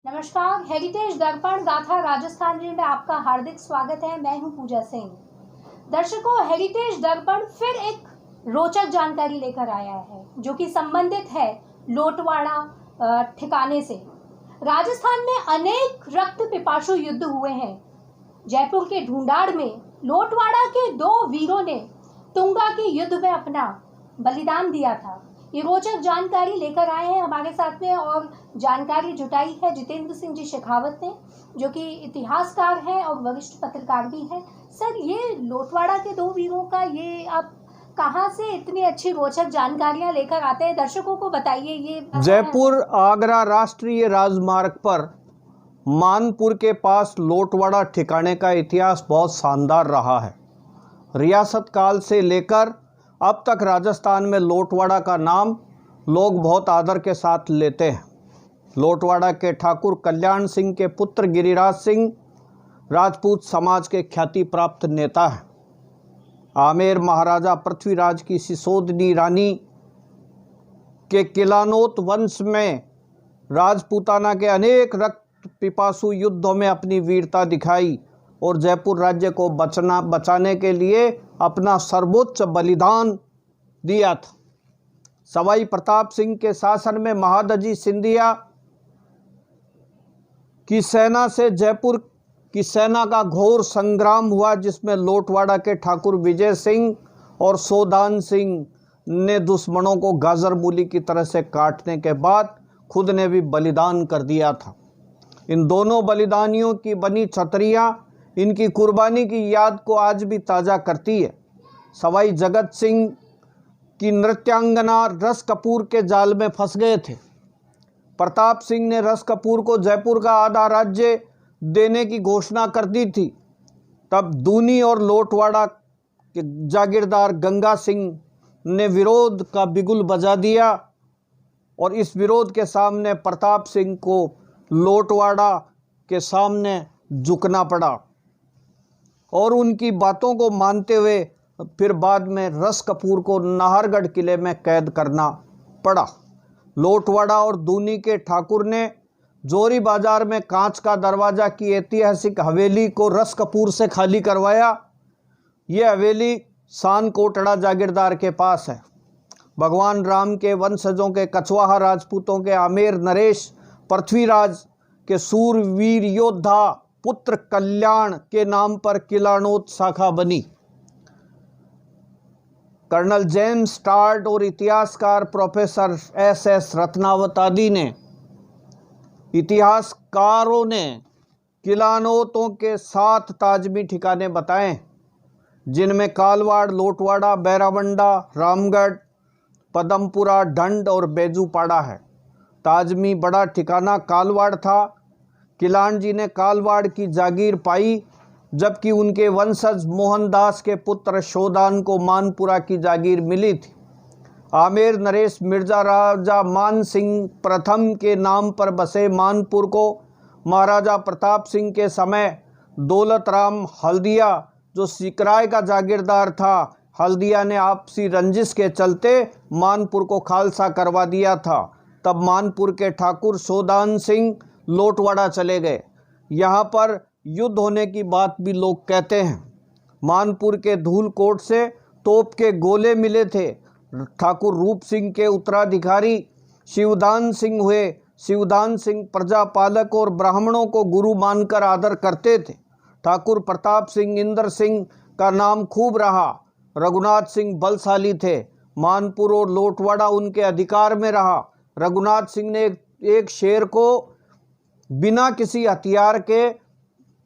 नमस्कार, हेरिटेज दर्पण गाथा राजस्थान में आपका हार्दिक स्वागत है। मैं हूं पूजा सिंह। दर्शकों, हेरिटेज दर्पण फिर एक रोचक जानकारी लेकर आया है जो कि संबंधित है लोटवाड़ा ठिकाने से। राजस्थान में अनेक रक्त पिपासु युद्ध हुए हैं। जयपुर के ढूंढाड़ में लोटवाड़ा के 2 वीरों ने तुंगा के युद्ध में अपना बलिदान दिया था। ये रोचक जानकारी लेकर आए हैं हमारे साथ में और जानकारी जुटाई है जितेंद्र सिंह जी शेखावत ने, जो कि इतिहासकार हैं और वरिष्ठ पत्रकार भी हैं। सर, ये लोटवाड़ा के 2 वीरों का ये आप कहाँ से इतनी अच्छी रोचक जानकारियां लेकर आते हैं, दर्शकों को बताइए। ये जयपुर आगरा राष्ट्रीय राजमार्ग पर मानपुर के पास लोटवाड़ा ठिकाने का इतिहास बहुत शानदार रहा है। रियासत काल से लेकर अब तक राजस्थान में लोटवाड़ा का नाम लोग बहुत आदर के साथ लेते हैं। लोटवाड़ा के ठाकुर कल्याण सिंह के पुत्र गिरिराज सिंह राजपूत समाज के ख्याति प्राप्त नेता हैं। आमेर महाराजा पृथ्वीराज की सिसोदनी रानी के किलानोत वंश में राजपूताना के अनेक रक्त पिपासु युद्धों में अपनी वीरता दिखाई और जयपुर राज्य को बचाने के लिए अपना सर्वोच्च बलिदान दिया था। सवाई प्रताप सिंह के शासन में महादजी सिंधिया की सेना से जयपुर की सेना का घोर संग्राम हुआ, जिसमें लोटवाड़ा के ठाकुर विजय सिंह और सोदान सिंह ने दुश्मनों को गाजर मूली की तरह से काटने के बाद खुद ने भी बलिदान कर दिया था। इन दोनों बलिदानियों की बनी छतरियाँ इनकी कुर्बानी की याद को आज भी ताज़ा करती है। सवाई जगत सिंह की नृत्यांगना रस कपूर के जाल में फंस गए थे। प्रताप सिंह ने रस कपूर को जयपुर का आधा राज्य देने की घोषणा कर दी थी। तब दूनी और लोटवाड़ा के जागीरदार गंगा सिंह ने विरोध का बिगुल बजा दिया और इस विरोध के सामने प्रताप सिंह को लोटवाड़ा के सामने झुकना पड़ा और उनकी बातों को मानते हुए फिर बाद में रस कपूर को नाहरगढ़ किले में कैद करना पड़ा। लोटवाड़ा और दूनी के ठाकुर ने जोरी बाजार में कांच का दरवाजा की ऐतिहासिक हवेली को रस कपूर से खाली करवाया। यह हवेली सान कोटड़ा जागीरदार के पास है। भगवान राम के वंशजों के कछवाहा राजपूतों के आमेर नरेश पृथ्वीराज के सूरवीर योद्धा पुत्र कल्याण के नाम पर किलानोत शाखा बनी। कर्नल जेम्स टार्ड और इतिहासकार प्रोफेसर एस रत्नावत आदि ने इतिहासकारों ने किलानोतों के 7 ताजमी ठिकाने बताए, जिनमें कालवाड़, लोटवाड़ा, बैरावंडा, रामगढ़, पदमपुरा, ढंड और बेजूपाड़ा है। ताजमी बड़ा ठिकाना कालवाड़ था। किलान जी ने कालवाड़ की जागीर पाई, जबकि उनके वंशज मोहनदास के पुत्र शोदान को मानपुरा की जागीर मिली थी। आमेर नरेश मिर्जा राजा मान सिंह प्रथम के नाम पर बसे मानपुर को महाराजा प्रताप सिंह के समय दौलत राम हल्दिया, जो सिकराय का जागीरदार था, हल्दिया ने आपसी रंजिश के चलते मानपुर को खालसा करवा दिया था। तब मानपुर के ठाकुर शोदान सिंह लोटवाड़ा चले गए। यहाँ पर युद्ध होने की बात भी लोग कहते हैं। मानपुर के धूलकोट से तोप के गोले मिले थे। ठाकुर रूप सिंह के उत्तराधिकारी शिवदान सिंह हुए। शिवदान सिंह प्रजापालक और ब्राह्मणों को गुरु मानकर आदर करते थे। ठाकुर प्रताप सिंह इंद्र सिंह का नाम खूब रहा। रघुनाथ सिंह बलशाली थे। मानपुर और लोटवाड़ा उनके अधिकार में रहा। रघुनाथ सिंह ने एक शेर को बिना किसी हथियार के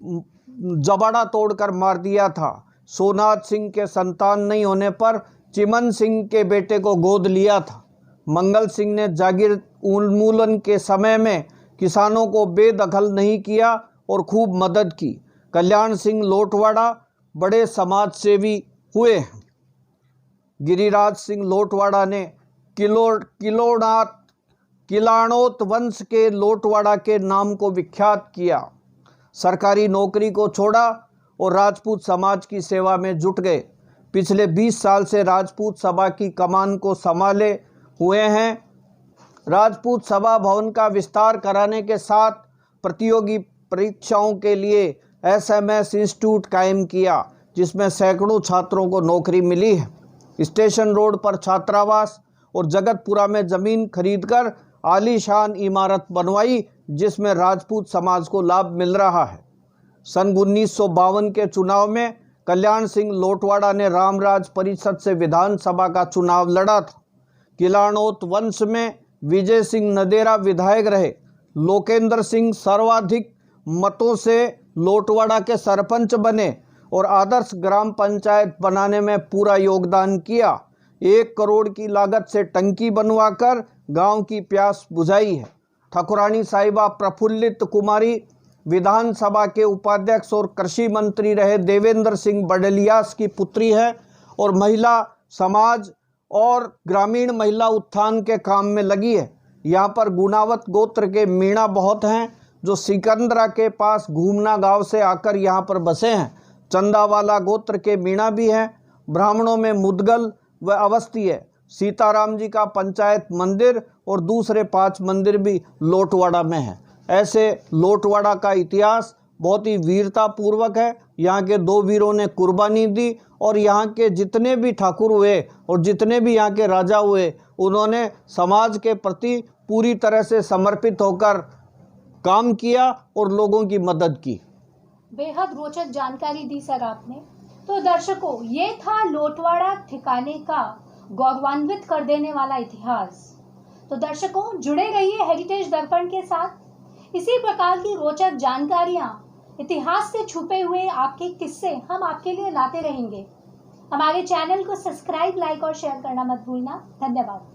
जबाड़ा तोड़कर मार दिया था। सोनाथ सिंह के संतान नहीं होने पर चिमन सिंह के बेटे को गोद लिया था। मंगल सिंह ने जागीर उन्मूलन के समय में किसानों को बेदखल नहीं किया और खूब मदद की। कल्याण सिंह लोटवाड़ा बड़े समाज सेवी हुए। गिरिराज सिंह लोटवाड़ा ने किलानोत वंश के लोटवाड़ा के नाम को विख्यात किया। सरकारी नौकरी को छोड़ा और राजपूत समाज की सेवा में जुट गए। पिछले 20 साल से राजपूत सभा की कमान को संभाले हुए हैं। राजपूत सभा भवन का विस्तार कराने के साथ प्रतियोगी परीक्षाओं के लिए SMS इंस्टीट्यूट कायम किया, जिसमें सैकड़ों छात्रों को नौकरी मिली है। स्टेशन रोड पर छात्रावास और जगतपुरा में ज़मीन खरीदकर आलीशान इमारत बनवाई, जिसमें राजपूत समाज को लाभ मिल रहा है। सन 1952 के चुनाव में कल्याण सिंह लोटवाड़ा ने रामराज परिषद से विधानसभा का चुनाव लड़ा था। किलाणोत वंश में विजय सिंह नदेरा विधायक रहे। लोकेंद्र सिंह सर्वाधिक मतों से लोटवाड़ा के सरपंच बने और आदर्श ग्राम पंचायत बनाने में पूरा योगदान किया। 1 करोड़ की लागत से टंकी बनवाकर गांव की प्यास बुझाई है। ठाकुरानी साहिबा प्रफुल्लित कुमारी विधानसभा के उपाध्यक्ष और कृषि मंत्री रहे देवेंद्र सिंह बडलियास की पुत्री है और महिला समाज और ग्रामीण महिला उत्थान के काम में लगी है। यहाँ पर गुनावत गोत्र के मीणा बहुत हैं, जो सिकंदरा के पास घूमना गांव से आकर यहाँ पर बसे हैं। चंदावाला गोत्र के मीणा भी हैं। ब्राह्मणों में मुदगल व अवस्थी है। सीताराम जी का पंचायत मंदिर और दूसरे 5 मंदिर भी लोटवाड़ा में हैं। ऐसे लोटवाड़ा का इतिहास बहुत ही वीरता पूर्वक है। यहाँ के 2 वीरों ने कुर्बानी दी और यहाँ के जितने भी ठाकुर हुए और जितने भी यहाँ के राजा हुए, उन्होंने समाज के प्रति पूरी तरह से समर्पित होकर काम किया और लोगों की मदद की। बेहद रोचक जानकारी दी सर आपने। तो दर्शकों, ये था लोटवाड़ा ठिकाने का गौरवान्वित कर देने वाला इतिहास। तो दर्शकों, जुड़े रहिए हेरिटेज दर्पण के साथ। इसी प्रकार की रोचक जानकारियां, इतिहास से छुपे हुए आपके किस्से हम आपके लिए लाते रहेंगे। हमारे चैनल को सब्सक्राइब, लाइक और शेयर करना मत भूलना। धन्यवाद।